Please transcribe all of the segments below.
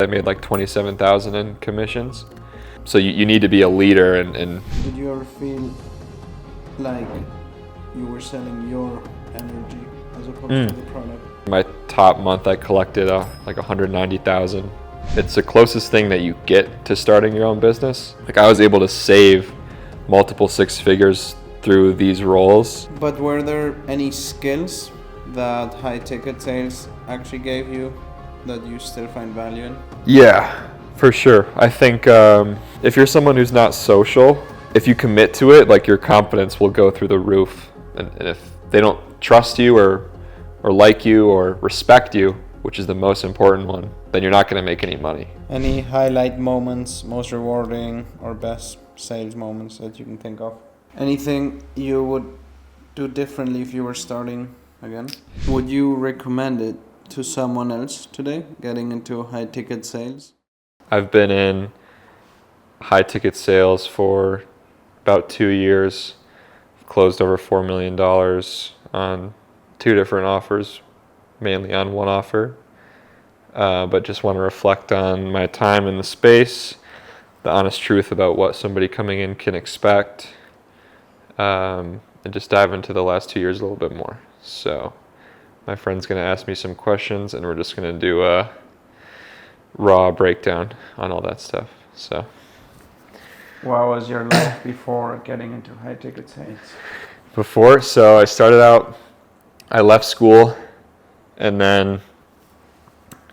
I made like 27,000 in commissions. So you need to be a leader and Did you ever feel like you were selling your energy as opposed to the product? my top month I collected like 190,000. It's the closest thing that you get to starting your own business. Like I was able to save multiple six figures through these roles. But were there any skills that high ticket sales actually gave you that you still find value in? Yeah, for sure. I think if you're someone who's not social, if you commit to it, like your confidence will go through the roof. And if they don't trust you or like you or respect you, which is the most important one, then you're not going to make any money. Any highlight moments, most rewarding or best sales moments that you can think of? Anything you would do differently if you were starting again? Would you recommend it to someone else today, getting into high ticket sales? I've been in high ticket sales for about 2 years. I've closed over $4 million on 2 different offers, mainly on one offer. But just want to reflect on my time in the space, the honest truth about what somebody coming in can expect, and just dive into the last 2 years a little bit more. So my friend's going to ask me some questions, and we're just going to do a raw breakdown on all that stuff. So, What was your life before getting into high ticket sales? so I started out, I left school, and then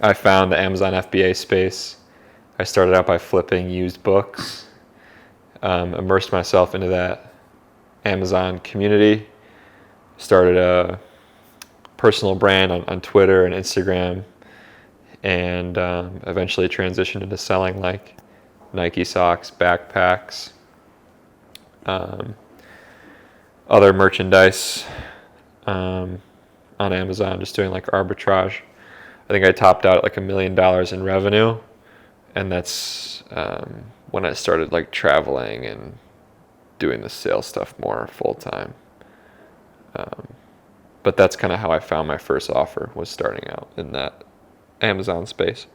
I found the Amazon FBA space. I started out by flipping used books, immersed myself into that Amazon community, started a personal brand on Twitter and Instagram, and eventually transitioned into selling like Nike socks, backpacks, other merchandise on Amazon, just doing like arbitrage. I think I topped out at like $1 million in revenue, and that's when I started like traveling and doing the sales stuff more full time. But that's kind of how I found my first offer, was starting out in that Amazon space.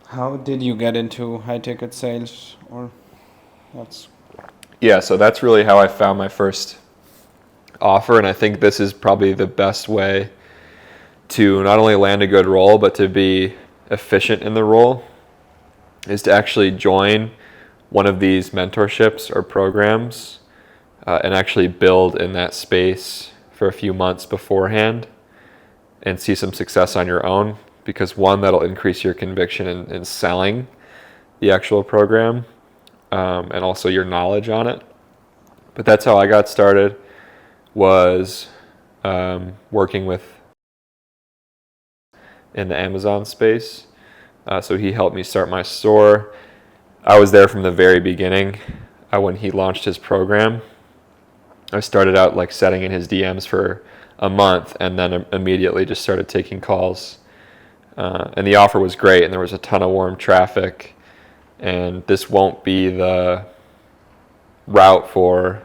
How did you get into high ticket sales, or what's? Yeah, so that's really how I found my first offer, and I think this is probably the best way to not only land a good role, but to be efficient in the role, is to actually join one of these mentorships or programs and actually build in that space for a few months beforehand and see some success on your own, because one, that'll increase your conviction in selling the actual program, and also your knowledge on it. But that's how I got started, was working with in the Amazon space. So he helped me start my store. I was there from the very beginning. When he launched his program, I started out like setting in his DMs for a month, and then immediately just started taking calls. And the offer was great, and there was a ton of warm traffic. And this won't be the route for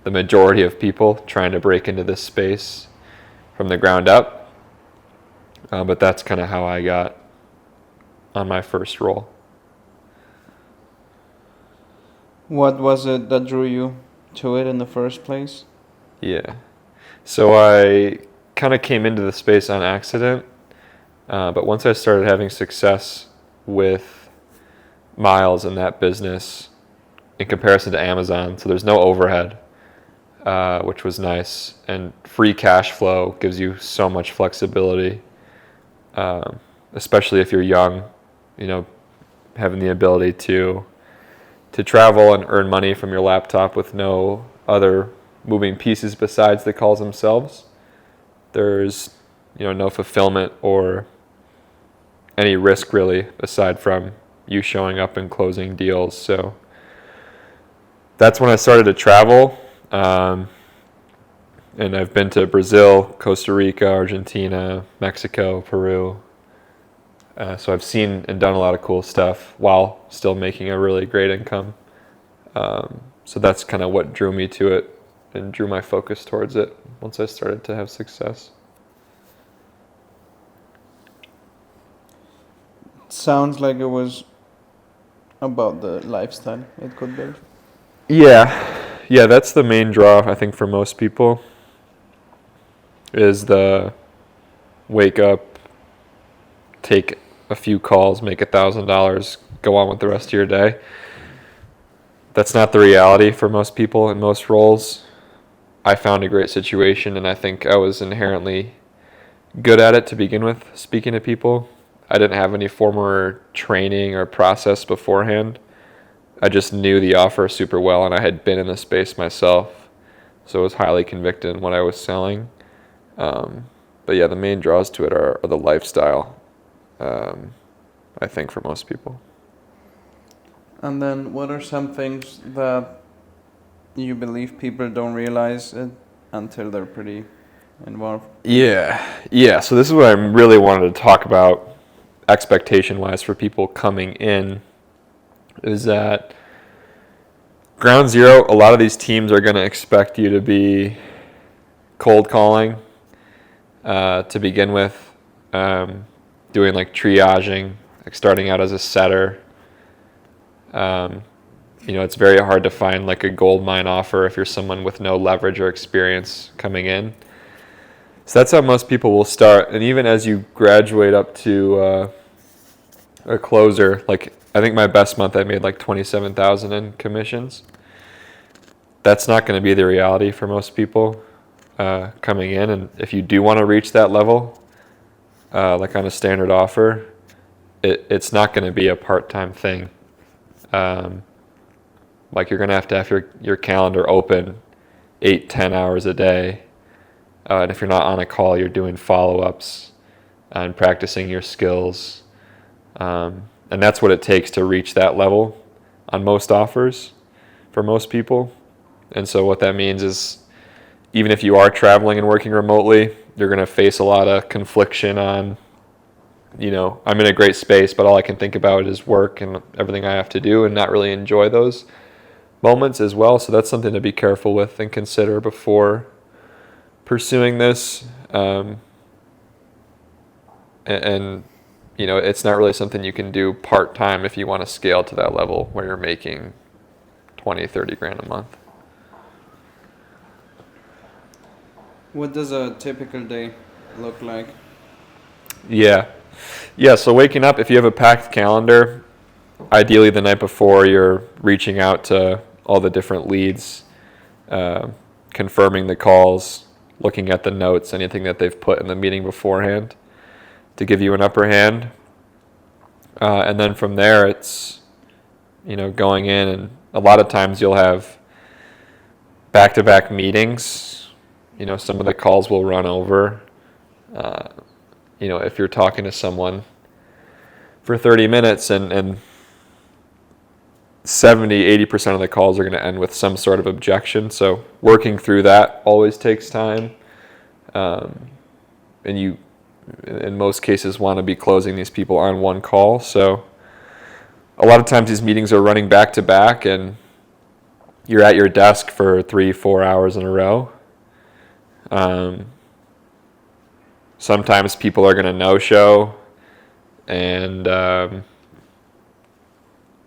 the majority of people trying to break into this space from the ground up. But that's kind of how I got on my first role. What was it that drew you to it in the first place? Yeah. So I kind of came into the space on accident. But once I started having success with miles in that business in comparison to Amazon, so there's no overhead, which was nice, and free cash flow gives you so much flexibility, especially if you're young, having the ability to travel and earn money from your laptop with no other moving pieces besides the calls themselves. There's no fulfillment or any risk really aside from you showing up and closing deals. So that's when I started to travel, and I've been to Brazil, Costa Rica, Argentina, Mexico, Peru. So I've seen and done a lot of cool stuff while still making a really great income. So that's kind of what drew me to it and drew my focus towards it once I started to have success. sounds like it was about the lifestyle it could build. Yeah, that's the main draw, I think, for most people, is the wake up, take a few calls, make $1,000, go on with the rest of your day. That's not the reality for most people in most roles. I found a great situation, and I think I was inherently good at it to begin with, speaking to people. I didn't have any formal training or process beforehand. I just knew the offer super well, and I had been in the space myself, so I was highly convicted in what I was selling. But yeah, the main draws to it are the lifestyle, I think, for most people. And then, what are some things that you believe people don't realize it until they're pretty involved? Yeah. So this is what I really wanted to talk about, expectation-wise, for people coming in, is that ground zero, a lot of these teams are going to expect you to be cold calling to begin with, doing like triaging, like starting out as a setter. It's very hard to find like a gold mine offer if you're someone with no leverage or experience coming in. So that's how most people will start. And even as you graduate up to a closer, like I think my best month I made like 27,000 in commissions. That's not going to be the reality for most people coming in. And if you do want to reach that level, like on a standard offer, it's not going to be a part-time thing. Like you're going to have your calendar open 8-10 hours a day. And if you're not on a call, you're doing follow-ups and practicing your skills. And that's what it takes to reach that level on most offers for most people. And so what that means is even if you are traveling and working remotely, you're going to face a lot of confliction on, I'm in a great space, but all I can think about is work and everything I have to do and not really enjoy those moments as well. So that's something to be careful with and consider before pursuing this. And it's not really something you can do part-time if you want to scale to that level where you're making 20-30 grand a month. What does a typical day look like? Yeah, so waking up, if you have a packed calendar, ideally the night before you're reaching out to all the different leads, confirming the calls, looking at the notes, anything that they've put in the meeting beforehand to give you an upper hand. And then from there, it's, going in, and a lot of times you'll have back-to-back meetings. Some of the calls will run over. If you're talking to someone for 30 minutes and 70-80% of the calls are going to end with some sort of objection. So working through that always takes time. And you, in most cases, want to be closing these people on one call. So a lot of times these meetings are running back to back and you're at your desk for 3-4 hours in a row. Sometimes people are going to no-show, and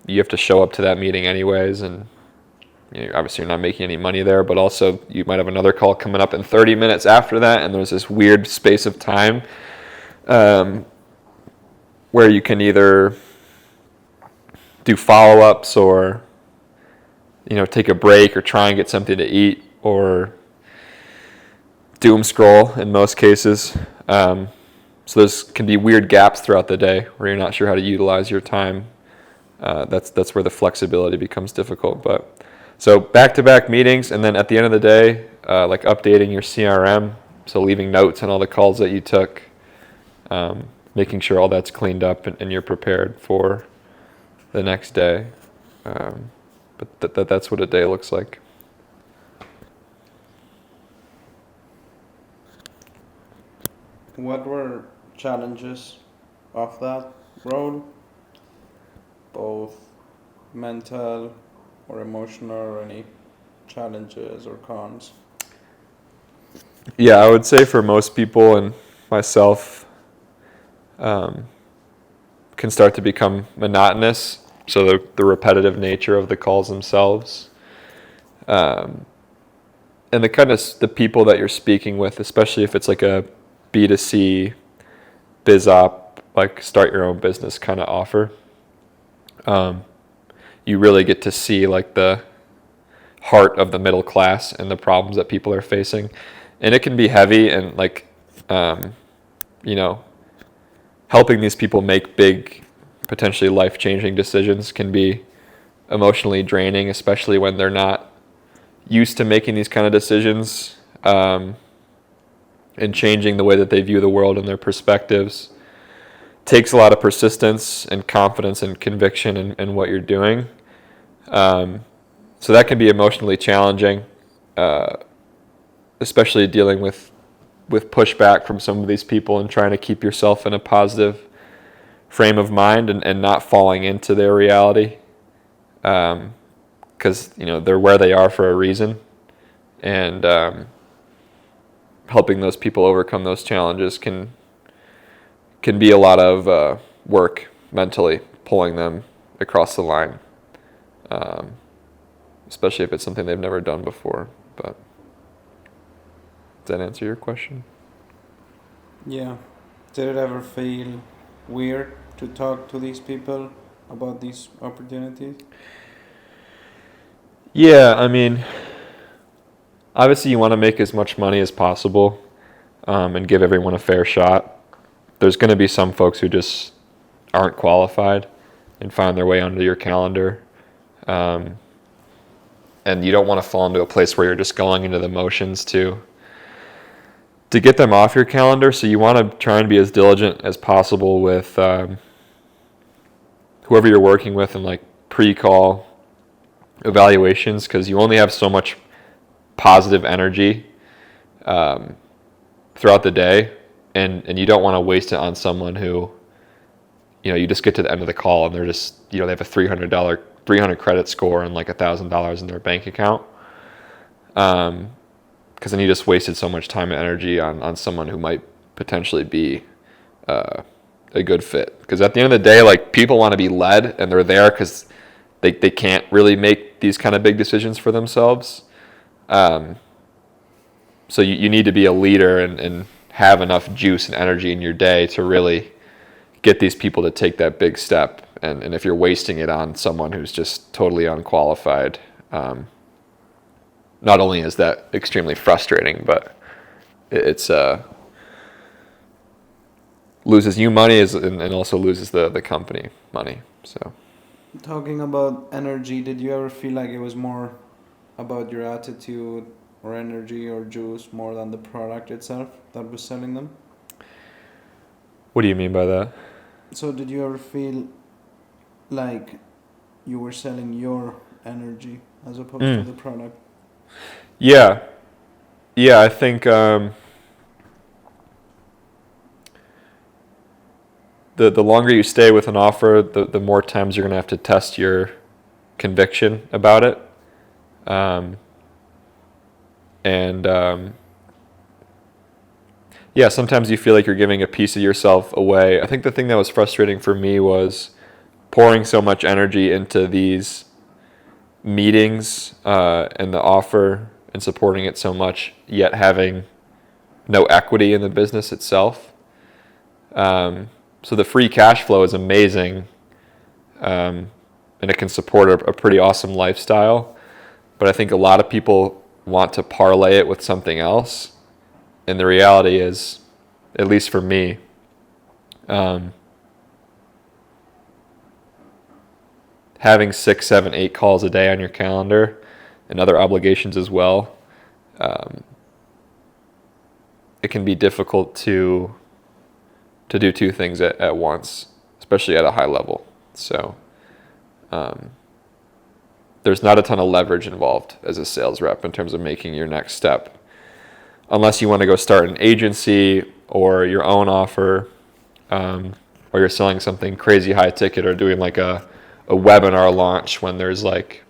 you have to show up to that meeting anyways, and obviously you're not making any money there, but also you might have another call coming up in 30 minutes after that, and there's this weird space of time where you can either do follow-ups or take a break or try and get something to eat or doom scroll in most cases. So there's can be weird gaps throughout the day where you're not sure how to utilize your time. That's where the flexibility becomes difficult. But so back-to-back meetings, and then at the end of the day, like updating your CRM, so leaving notes on all the calls that you took, making sure all that's cleaned up and you're prepared for the next day. But that's what a day looks like. What were challenges of that role? Both mental or emotional, or any challenges or cons? Yeah, I would say for most people and myself, can start to become monotonous. So the repetitive nature of the calls themselves, and the people that you're speaking with, especially if it's like a B2C biz op, like start your own business kind of offer. You really get to see like the heart of the middle class and the problems that people are facing, and it can be heavy, and like helping these people make big, potentially life-changing decisions can be emotionally draining, especially when they're not used to making these kind of decisions, and changing the way that they view the world and their perspectives takes a lot of persistence and confidence and conviction in what you're doing. So that can be emotionally challenging, especially dealing with pushback from some of these people and trying to keep yourself in a positive frame of mind and not falling into their reality, because they're where they are for a reason, and helping those people overcome those challenges can be a lot of work mentally, pulling them across the line, especially if it's something they've never done before. But does that answer your question? Yeah. Did it ever feel weird to talk to these people about these opportunities? Yeah, I mean, obviously you want to make as much money as possible, and give everyone a fair shot. There's going to be some folks who just aren't qualified and find their way onto your calendar. And you don't want to fall into a place where you're just going into the motions to get them off your calendar. So you want to try and be as diligent as possible with whoever you're working with in like pre-call evaluations, because you only have so much positive energy throughout the day, and you don't want to waste it on someone who, you just get to the end of the call and they're just, they have a $300 credit score and like $1,000 in their bank account, because then you just wasted so much time and energy on someone who might potentially be a good fit. Because at the end of the day, like, people want to be led, and they're there because they can't really make these kind of big decisions for themselves. So you need to be a leader and have enough juice and energy in your day to really get these people to take that big step. And if you're wasting it on someone who's just totally unqualified, not only is that extremely frustrating, but it's loses you money and also loses the company money. So, Talking about energy, did you ever feel like it was more about your attitude or energy or juice more than the product itself that was selling them? what do you mean by that? So did you ever feel like you were selling your energy as opposed to the product? Yeah, I think the longer you stay with an offer, the more times you're going to have to test your conviction about it. Yeah, sometimes you feel like you're giving a piece of yourself away. I think the thing that was frustrating for me was pouring so much energy into these meetings and the offer and supporting it so much, yet having no equity in the business itself. So the free cash flow is amazing, and it can support a pretty awesome lifestyle. But I think a lot of people want to parlay it with something else. And the reality is, at least for me, having 6, 7, 8 calls a day on your calendar and other obligations as well, it can be difficult to do two things at once, especially at a high level. So there's not a ton of leverage involved as a sales rep in terms of making your next step, unless you want to go start an agency or your own offer, or you're selling something crazy high ticket or doing like a webinar launch when there's like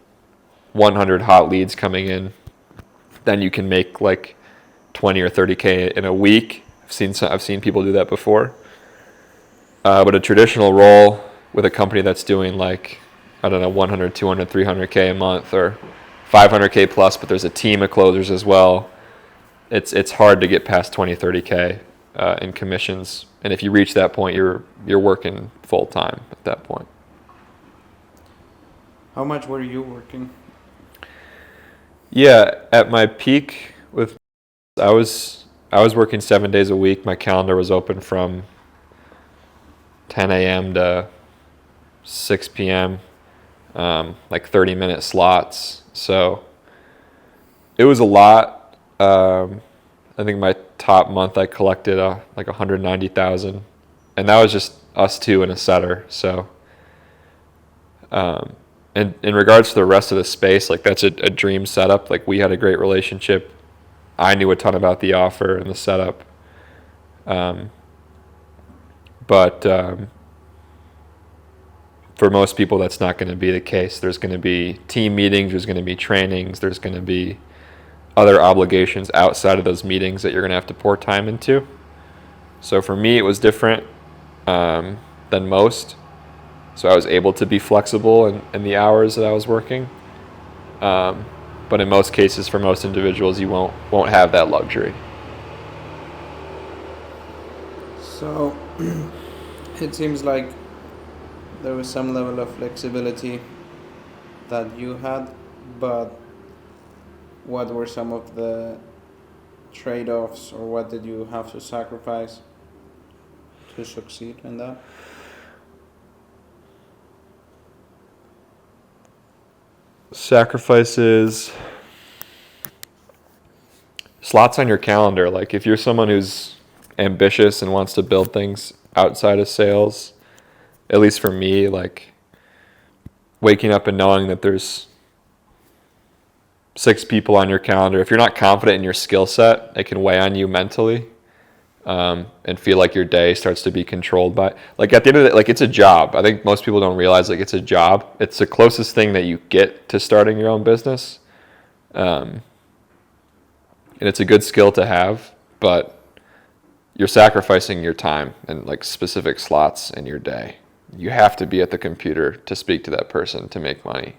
100 hot leads coming in. Then you can make like 20 or 30K in a week. I've seen people do that before. But a traditional role with a company that's doing like, I don't know, 100, 200, 300K a month or 500K plus, but there's a team of closers as well. It's hard to get past 20, 30K in commissions. And if you reach that point, you're working full time at that point. How much were you working? Yeah, at my peak with I was working 7 days a week. My calendar was open from 10 a.m. to 6 p.m. Like 30-minute slots. So it was a lot. I think my top month I collected like 190,000, and that was just us two and a setter. So, and in regards to the rest of the space, like that's a dream setup. Like we had a great relationship. I knew a ton about the offer and the setup. But for most people, that's not going to be the case. There's going to be team meetings, there's going to be trainings, there's going to be other obligations outside of those meetings that you're going to have to pour time into. So for me, it was different than most. So I was able to be flexible in the hours that I was working. But in most cases, for most individuals, you won't have that luxury. So it seems like there was some level of flexibility that you had, but what were some of the trade-offs, or what did you have to sacrifice to succeed in that? Sacrifices, slots on your calendar. Like if you're someone who's ambitious and wants to build things outside of sales, at least for me, like waking up and knowing that there's 6 people on your calendar, if you're not confident in your skill set, it can weigh on you mentally, and feel like your day starts to be controlled by, like at the end of the day, like it's a job. I think most people don't realize like it's a job. It's the closest thing that you get to starting your own business. And it's a good skill to have, but you're sacrificing your time and like specific slots in your day. You have to be at the computer to speak to that person to make money,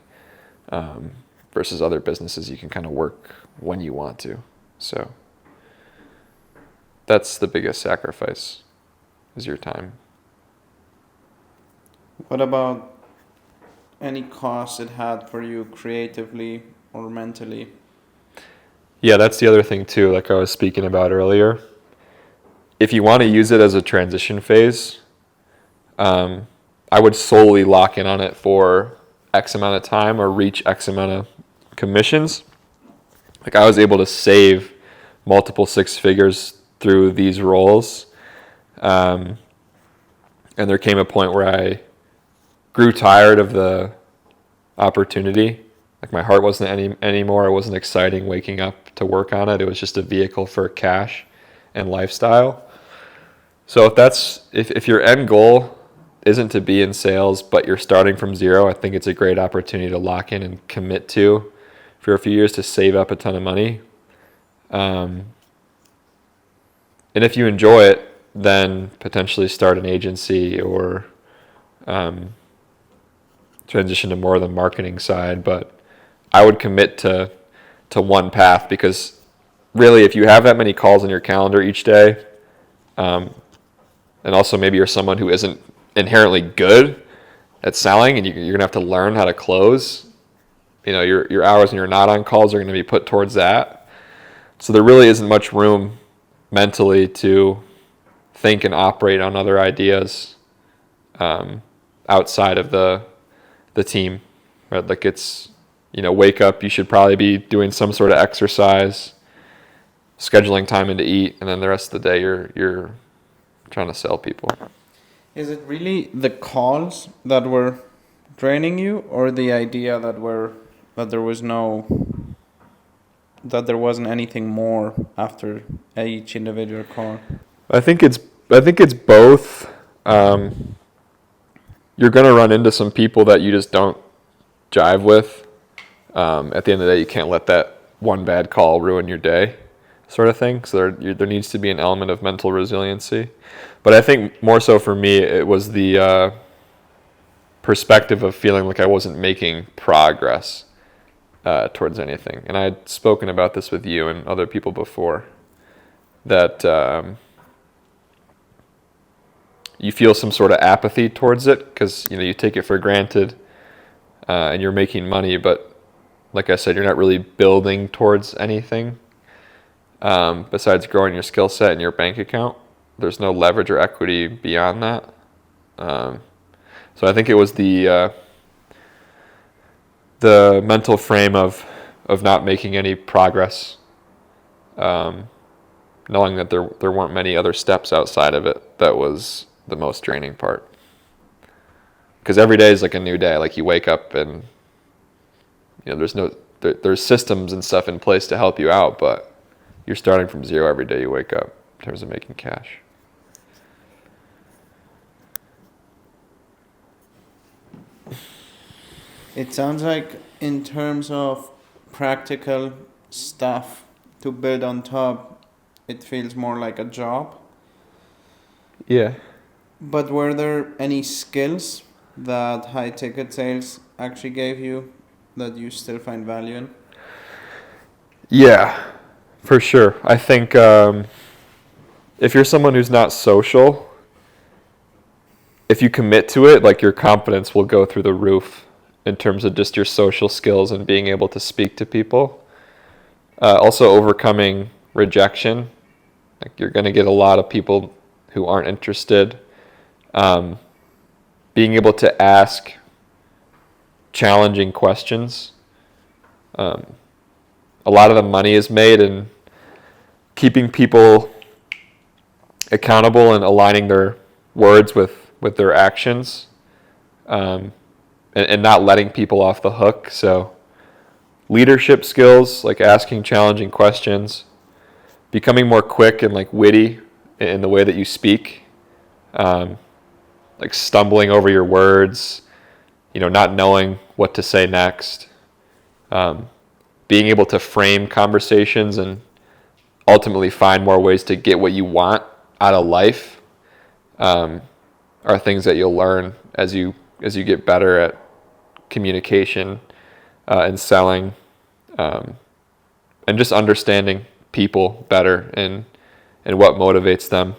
versus other businesses you can kind of work when you want to. So that's the biggest sacrifice, is your time. What about any cost it had for you creatively or mentally? Yeah, that's the other thing too, like I was speaking about earlier. If you want to use it as a transition phase, I would solely lock in on it for X amount of time or reach X amount of commissions. Like I was able to save multiple 6 figures through these roles. And there came a point where I grew tired of the opportunity. Like my heart wasn't anymore. It wasn't exciting waking up to work on it. It was just a vehicle for cash and lifestyle. So if your end goal isn't to be in sales, but you're starting from zero, I think it's a great opportunity to lock in and commit to for a few years to save up a ton of money. And if you enjoy it, then potentially start an agency or transition to more of the marketing side. But I would commit to one path, because really if you have that many calls on your calendar each day, and also maybe you're someone who isn't inherently good at selling and you're going to have to learn how to close, your hours when you're not on calls are going to be put towards that. So there really isn't much room mentally to think and operate on other ideas outside of the team, right? Like it's, wake up, you should probably be doing some sort of exercise, scheduling time in to eat, and then the rest of the day you're trying to sell people. Is it really the calls that were draining you, or the idea that there wasn't anything more after each individual call? I think it's both. You're going to run into some people that you just don't jive with. At the end of the day, you can't let that one bad call ruin your day. sort of thing. So there needs to be an element of mental resiliency. But I think more so for me, it was the perspective of feeling like I wasn't making progress towards anything. And I had spoken about this with you and other people before, that you feel some sort of apathy towards it because you take it for granted and you're making money, but like I said, you're not really building towards anything besides growing your skill set and your bank account. There's no leverage or equity beyond that. So I think it was the mental frame of not making any progress, knowing that there weren't many other steps outside of it, that was the most draining part. Because every day is like a new day. Like you wake up and there's systems and stuff in place to help you out, but you're starting from zero every day you wake up in terms of making cash. It sounds like in terms of practical stuff to build on top, it feels more like a job. Yeah. But were there any skills that high ticket sales actually gave you that you still find value in? Yeah, for sure. I think if you're someone who's not social, if you commit to it, like your confidence will go through the roof in terms of just your social skills and being able to speak to people. Also overcoming rejection. Like you're going to get a lot of people who aren't interested. Being able to ask challenging questions. A lot of the money is made in keeping people accountable and aligning their words with their actions, and not letting people off the hook. So leadership skills, like asking challenging questions, becoming more quick and like witty in the way that you speak, like stumbling over your words, not knowing what to say next, being able to frame conversations and ultimately find more ways to get what you want out of life, are things that you'll learn as you get better at communication and selling, and just understanding people better and what motivates them.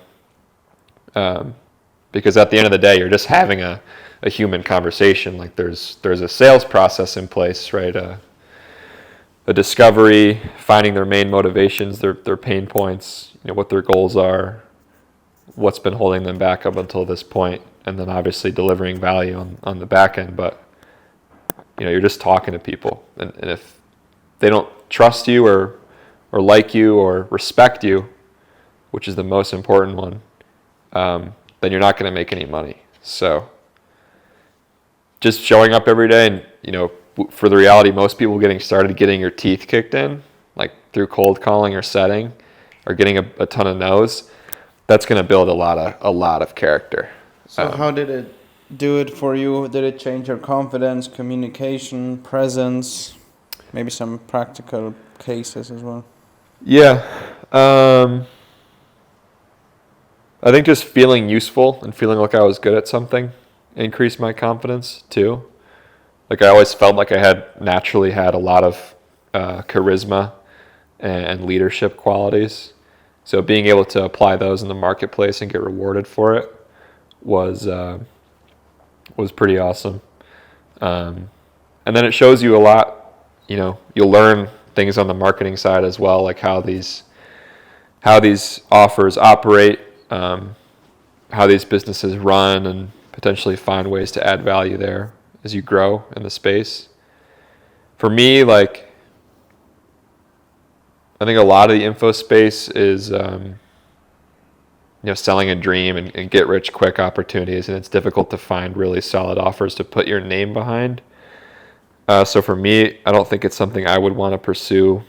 Because at the end of the day, you're just having a human conversation. Like there's a sales process in place, right? A discovery, finding their main motivations, their pain points, what their goals are, what's been holding them back up until this point, and then obviously delivering value on the back end. But you're just talking to people, and if they don't trust you or like you or respect you, which is the most important one, then you're not going to make any money. So just showing up every day, and for the reality, most people getting started, getting your teeth kicked in, like through cold calling or setting, or getting a ton of no's, that's going to build a lot of character. So how did it do it for you? Did it change your confidence, communication, presence, maybe some practical cases as well? Yeah. I think just feeling useful and feeling like I was good at something increased my confidence too. Like I always felt like I naturally had a lot of charisma and leadership qualities. So being able to apply those in the marketplace and get rewarded for it was pretty awesome. And then it shows you a lot. You'll learn things on the marketing side as well, like how these offers operate, how these businesses run, and potentially find ways to add value there as you grow in the space. For me, like, I think a lot of the info space is, selling a dream and get rich quick opportunities, and it's difficult to find really solid offers to put your name behind. So for me, I don't think it's something I would want to pursue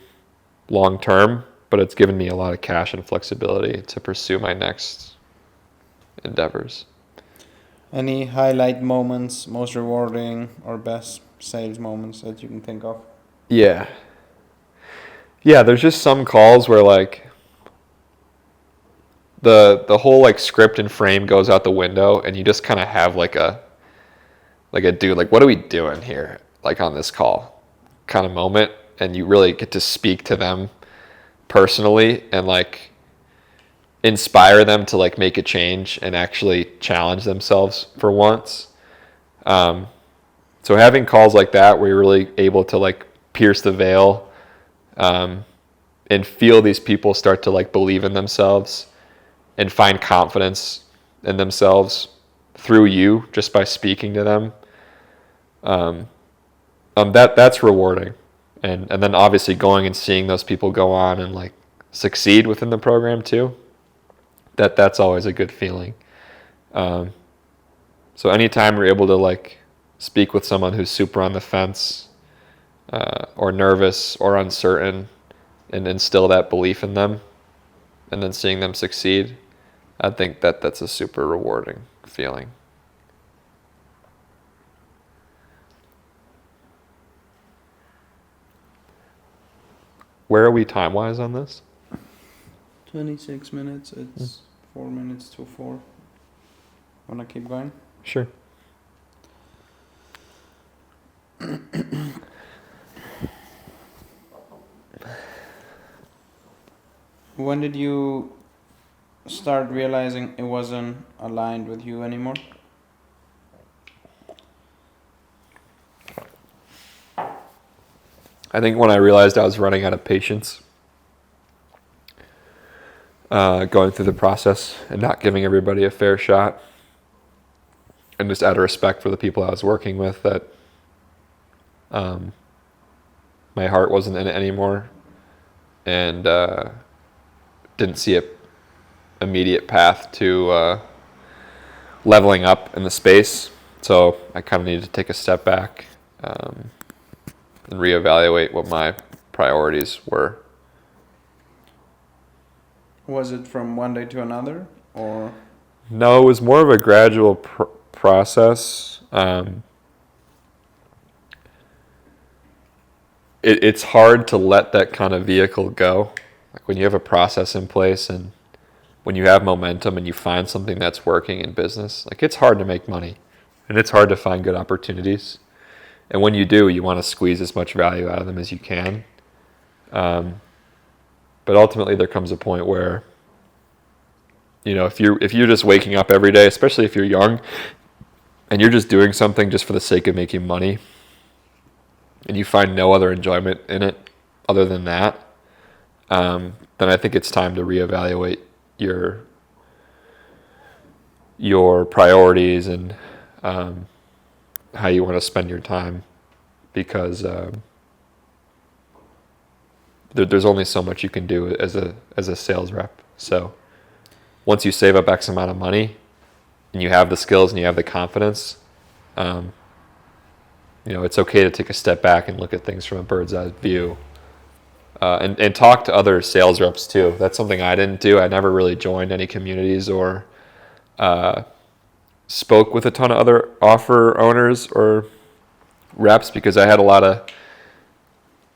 long term, but it's given me a lot of cash and flexibility to pursue my next endeavors. Any highlight moments, most rewarding or best sales moments that you can think of? Yeah, there's just some calls where like the whole like script and frame goes out the window, and you just kind of have like a dude, like, what are we doing here, like on this call kind of moment, and you really get to speak to them personally and like inspire them to like make a change and actually challenge themselves for once. So having calls like that where you're really able to like pierce the veil, and feel these people start to like believe in themselves and find confidence in themselves through you just by speaking to them. That's rewarding. And then obviously going and seeing those people go on and like succeed within the program too. That's always a good feeling. So anytime you're able to like speak with someone who's super on the fence, or nervous or uncertain, and instill that belief in them, and then seeing them succeed, I think that's a super rewarding feeling. Where are we time-wise on this? 26 minutes. It's 4 minutes to 4. Wanna keep going? Sure. When did you start realizing it wasn't aligned with you anymore? I think when I realized I was running out of patience, going through the process and not giving everybody a fair shot, and just out of respect for the people I was working with, that my heart wasn't in it anymore, and didn't see a immediate path to leveling up in the space. So I kind of needed to take a step back, and reevaluate what my priorities were. Was it from one day to another, or? No, it was more of a gradual process. It's hard to let that kind of vehicle go. Like when you have a process in place and when you have momentum and you find something that's working in business, like it's hard to make money and it's hard to find good opportunities. And when you do, you want to squeeze as much value out of them as you can. But ultimately there comes a point where, you know, if you're just waking up every day, especially if you're young and you're just doing something just for the sake of making money, and you find no other enjoyment in it other than that, then I think it's time to reevaluate your priorities and how you want to spend your time, because there's only so much you can do as a sales rep. So once you save up X amount of money and you have the skills and you have the confidence, you know, it's okay to take a step back and look at things from a bird's eye view, and talk to other sales reps too. That's something I didn't do. I never really joined any communities or spoke with a ton of other offer owners or reps, because I had a lot of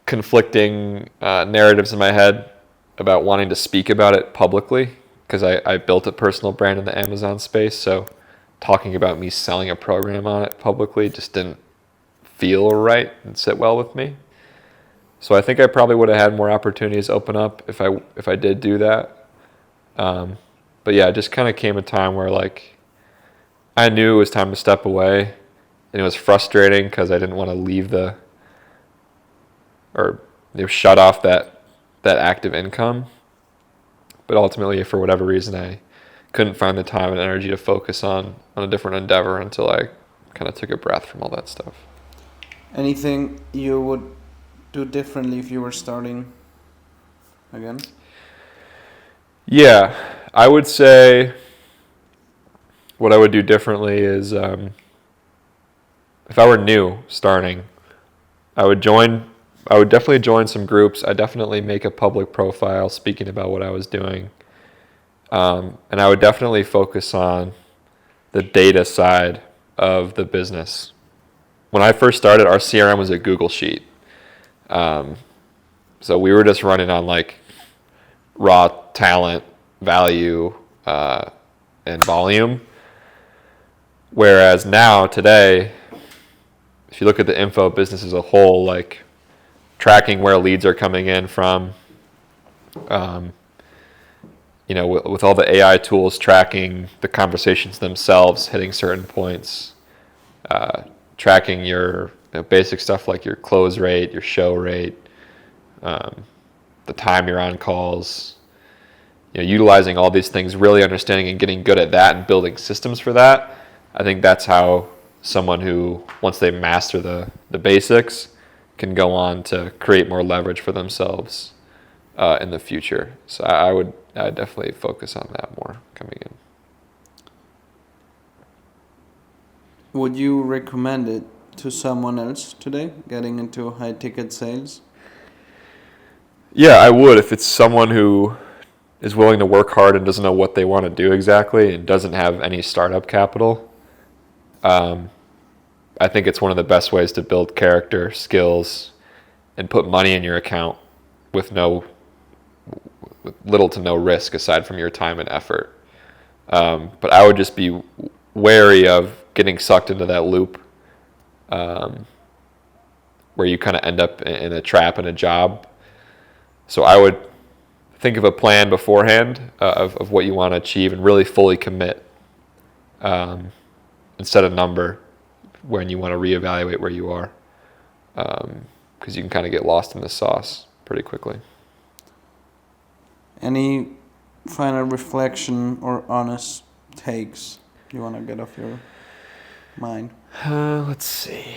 conflicting narratives in my head about wanting to speak about it publicly, because I built a personal brand in the Amazon space. So talking about me selling a program on it publicly just didn't feel right and sit well with me. So I think I probably would have had more opportunities open up if I did do that. But yeah, it just kind of came a time where like I knew it was time to step away, and it was frustrating because I didn't want to leave shut off that active income. But ultimately, for whatever reason, I couldn't find the time and energy to focus on a different endeavor until I kind of took a breath from all that stuff. Anything you would do differently if you were starting again? Yeah, I would say what I would do differently is, if I were new starting, I would definitely join some groups. I definitely make a public profile speaking about what I was doing. And I would definitely focus on the data side of the business. When I first started, our CRM was a Google Sheet. So we were just running on like raw talent, value, and volume. Whereas now, today, if you look at the info business as a whole, like tracking where leads are coming in from, with all the AI tools tracking the conversations themselves, hitting certain points, tracking your basic stuff like your close rate, your show rate, the time you're on calls, utilizing all these things, really understanding and getting good at that and building systems for that. I think that's how someone who, once they master the basics, can go on to create more leverage for themselves in the future. So I'd definitely focus on that more coming in. Would you recommend it to someone else today, getting into high ticket sales? Yeah, I would, if it's someone who is willing to work hard and doesn't know what they want to do exactly and doesn't have any startup capital. I think it's one of the best ways to build character, skills, and put money in your account with little to no risk aside from your time and effort. But I would just be wary of getting sucked into that loop where you kind of end up in a trap in a job. So I would think of a plan beforehand of what you want to achieve and really fully commit instead of number when you want to reevaluate where you are, because you can kind of get lost in the sauce pretty quickly. Any final reflection or honest takes you want to get off your mind? Let's see.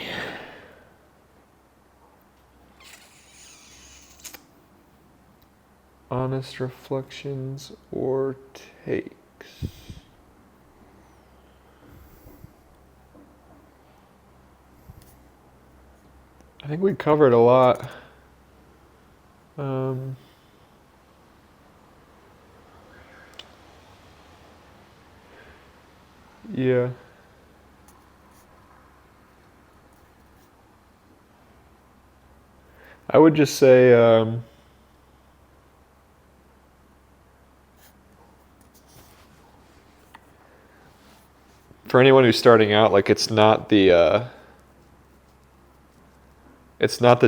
Honest reflections or takes. I think we covered a lot. Yeah. I would just say for anyone who's starting out, like it's not the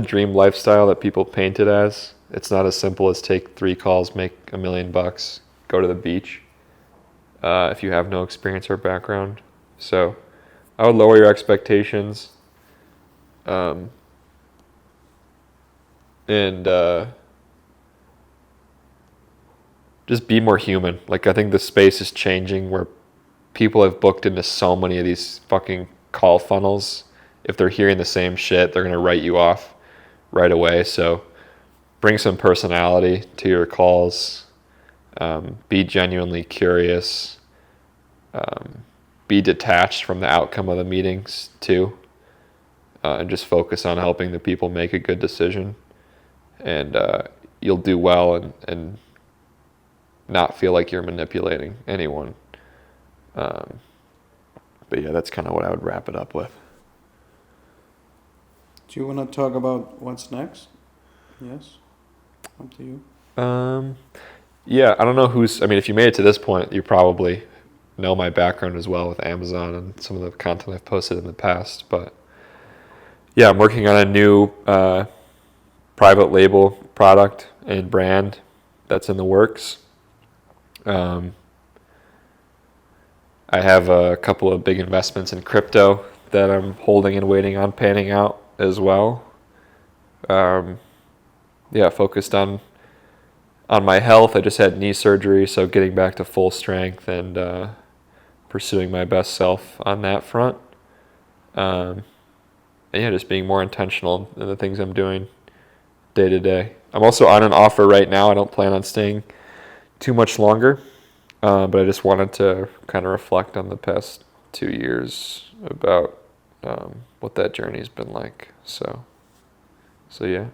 dream lifestyle that people paint it as. It's not as simple as take 3 calls, make $1 million, go to the beach. If you have no experience or background, so I would lower your expectations, and just be more human. Like I think the space is changing where people have booked into so many of these fucking call funnels. If they're hearing the same shit, they're gonna write you off right away. So bring some personality to your calls. Be genuinely curious. Be detached from the outcome of the meetings too, and just focus on helping the people make a good decision. And you'll do well and not feel like you're manipulating anyone. But yeah, that's kind of what I would wrap it up with. Do you want to talk about what's next? Yes. Up to you. Yeah, I don't know if you made it to this point, you probably know my background as well with Amazon and some of the content I've posted in the past. But yeah, I'm working on a new private label product and brand that's in the works. I have a couple of big investments in crypto that I'm holding and waiting on panning out as well. Focused on my health. I just had knee surgery, so getting back to full strength and pursuing my best self on that front. Just being more intentional in the things I'm doing day to day. I'm also on an offer right now. I don't plan on staying too much longer, but I just wanted to kind of reflect on the past 2 years about what that journey's been like. So yeah.